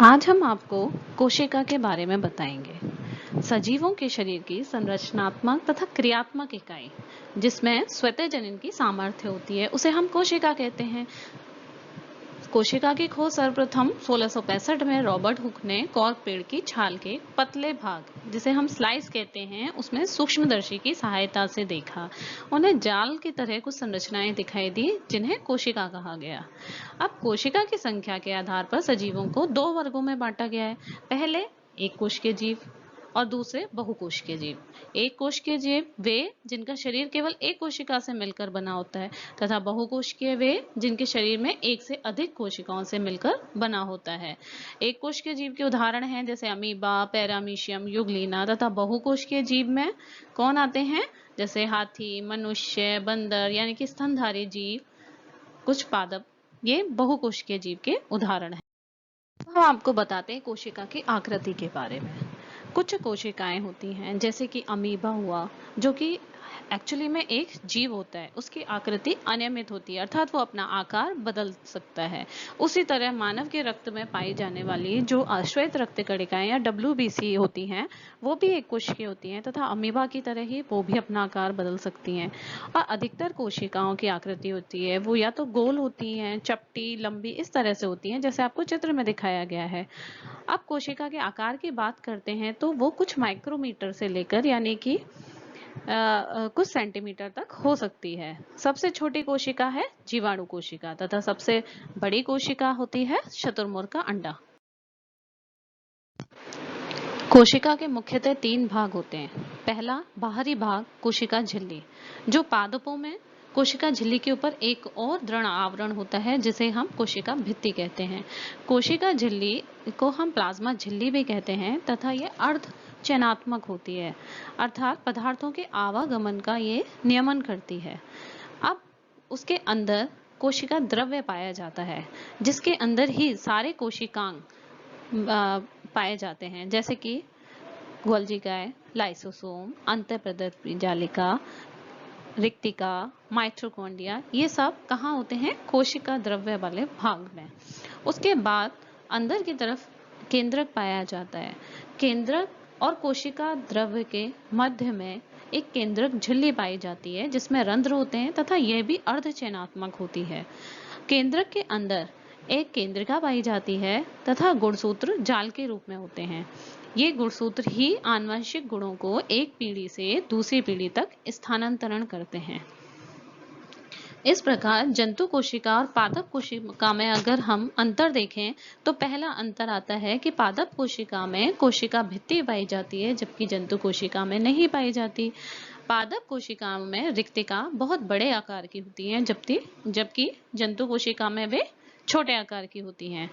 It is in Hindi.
आज हम आपको कोशिका के बारे में बताएंगे। सजीवों के शरीर की संरचनात्मक तथा क्रियात्मक इकाई जिसमें स्वतः जनन की सामर्थ्य होती है उसे हम कोशिका कहते हैं। कोशिका की खोज सर्वप्रथम 1665 में रॉबर्ट हुक ने कॉर्क पेड़ की छाल के पतले भाग जिसे हम स्लाइस कहते हैं उसमें सूक्ष्मदर्शी की सहायता से देखा। उन्हें जाल की तरह कुछ संरचनाएं दिखाई दी जिन्हें कोशिका कहा गया। अब कोशिका की संख्या के आधार पर सजीवों को दो वर्गों में बांटा गया है। पहले एक कोशिकीय जीव और दूसरे बहुकोशिकीय जीव। एक कोशिकीय जीव वे जिनका शरीर केवल एक कोशिका से मिलकर बना होता है तथा बहुकोशिकीय वे जिनके शरीर में एक से अधिक कोशिकाओं से मिलकर बना होता है। एक कोशिकीय जीव के उदाहरण हैं जैसे अमीबा, पैरामीशियम, युगलीना तथा बहुकोशिकीय जीव में कौन आते हैं जैसे हाथी, मनुष्य, बंदर यानी कि स्तनधारी जीव, कुछ पादप। ये बहुकोशिकीय जीव के उदाहरण हैं। हम आपको बताते हैं कोशिका की आकृति के बारे में। कुछ कोशिकाएं होती हैं जैसे कि अमीबा हुआ जो कि एक्चुअली में एक जीव होता है, उसकी आकृति अनियमित होती है अर्थात वो अपना आकार बदल सकता है। उसी तरह मानव के रक्त में पाई जाने वाली जो श्वेत रक्त कणिकाएं या WBC होती हैं वो भी एक कोशिकीय होती हैं तथा अमीबा की तरह ही वो भी अपना आकार बदल सकती हैं। और अधिकतर कोशिकाओं की आकृति होती है वो या तो गोल होती हैं, चपटी, लंबी, इस तरह से होती हैं जैसे आपको चित्र में दिखाया गया है। अब कोशिका के आकार की बात करते हैं तो वो कुछ माइक्रोमीटर से लेकर यानी कि कुछ सेंटीमीटर तक हो सकती है। सबसे छोटी कोशिका है जीवाणु कोशिका तथा सबसे बड़ी कोशिका होती है शुतुरमुर्ग का अंडा। कोशिका के मुख्यतः तीन भाग होते हैं। पहला बाहरी भाग कोशिका झिल्ली, जो पादपों में कोशिका झिल्ली के ऊपर एक और दृढ़ आवरण होता है जिसे हम कोशिका भित्ति कहते हैं। कोशिका झिल्ली को हम प्लाज्मा झिल्ली भी कहते हैं तथा ये अर्ध चयनात्मक होती है अर्थात पदार्थों के आवागमन का ये नियमन करती है। अब उसके अंदर कोशिका द्रव्य पाया जाता है जिसके अंदर ही सारे कोशिकांग पाए जाते हैं जैसे कि गोल्जिकाए, लाइसोसोम, अंतःप्रदत्त जालिका, रिक्तिका, माइटोकॉन्ड्रिया, ये सब कहाँ होते हैं कोशिका द्रव्य वाले भाग में। उसके बाद अंदर की तरफ केंद्रक पाया जाता है। केंद्रक और कोशिका द्रव्य के मध्य में एक केंद्रक झिल्ली पाई जाती है जिसमें रंध्र होते हैं तथा यह भी अर्धचयनात्मक होती है। केंद्रक के अंदर एक केंद्रिका पाई जाती है तथा गुणसूत्र जाल के रूप में होते हैं। ये गुणसूत्र ही आनुवंशिक गुणों को एक पीढ़ी से दूसरी पीढ़ी तक स्थानांतरण करते हैं। इस प्रकार जंतु कोशिका और पादप कोशिका में अगर हम अंतर देखें तो पहला अंतर आता है कि पादप कोशिका में कोशिका भित्ति पाई जाती है जबकि जंतु कोशिका में नहीं पाई जाती। पादप कोशिकाओं में रिक्तिका बहुत बड़े आकार की होती हैं जबकि जंतु कोशिका में वे छोटे आकार की होती हैं।